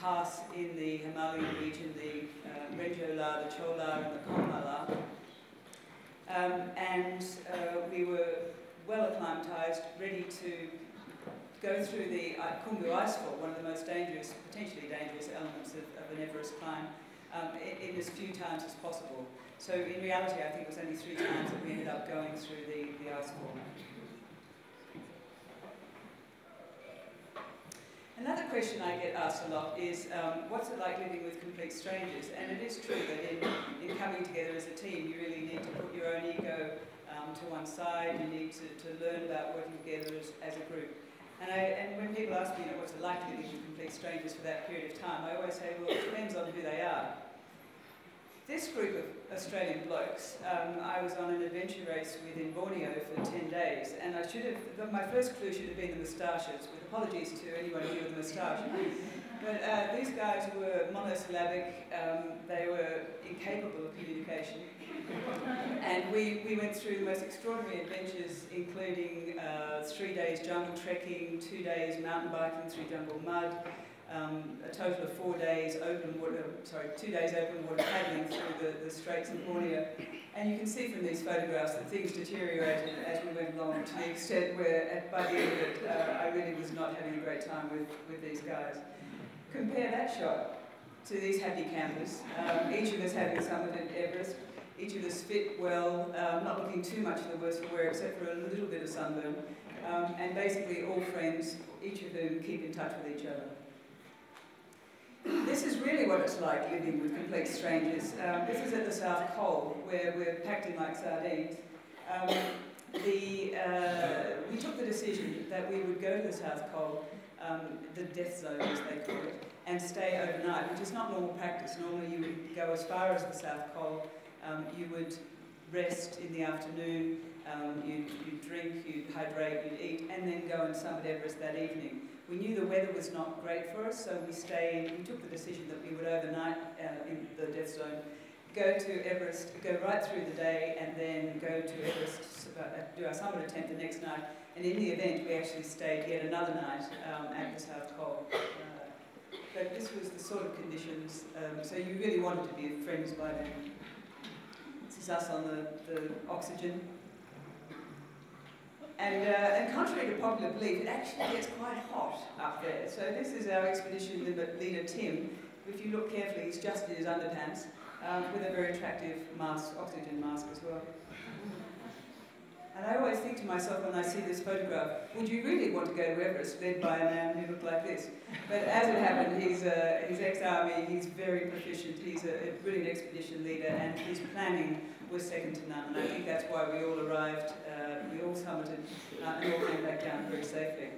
pass in the Himalayan region, the Renjola, the Chola, and the Komala. We were well acclimatized, ready to go through the Kumbu icefall, one of the most dangerous, potentially dangerous elements of an Everest climb, in as few times as possible. So in reality, I think it was only 3 times that we ended up going through the icefall. Another question I get asked a lot is, what's it like living with complete strangers? And it is true that in coming together as a team, you really need to put your own ego to one side. You need to learn about working together as a group. And when people ask me, what's it like living with complete strangers for that period of time, I always say, well, it depends on who they are. This group of Australian blokes, I was on an adventure race with in Borneo for 10 days, and I should have, my first clue should have been the moustaches, with apologies to anyone who with a moustache. But these guys were monosyllabic, they were incapable of communication, and we went through the most extraordinary adventures, including 3 days jungle trekking, 2 days mountain biking through jungle mud, a total of 4 days 2 days open water paddling through the straits of Borneo. And you can see from these photographs that things deteriorated as we went along, to the extent where by the end of it, I really was not having a great time with these guys. Compare that shot to these happy campers, each of us having summited Everest, each of us fit well, not looking too much the worse for wear except for a little bit of sunburn, and basically all friends, each of whom keep in touch with each other. This is really what it's like living with complete strangers. This is at the South Pole, where we're packed in like sardines. We took the decision that we would go to the South Pole, the death zone as they call it, and stay overnight, which is not normal practice. Normally you would go as far as the South Pole, you would rest in the afternoon, you'd drink, you'd hydrate, you'd eat, and then go and summit Everest that evening. We knew the weather was not great for us, so we took the decision that we would overnight in the death zone, go to Everest, go right through the day, and then go to Everest, do our summit attempt the next night. And in the event, we actually stayed yet another night at the South Pole. But this was the sort of conditions, so you really wanted to be friends by then. This is us on the oxygen. And contrary to popular belief, it actually gets quite hot up there. So this is our expedition leader, Tim. If you look carefully, he's just in his underpants, with a very attractive mask, oxygen mask as well. And I always think to myself when I see this photograph, would you really want to go to Everest led by a man who looked like this? But as it happened, he's ex-army, he's very proficient, he's a brilliant expedition leader, and his planning was second to none. And I think that's why we all arrived, we all summited, and all came back down very safely.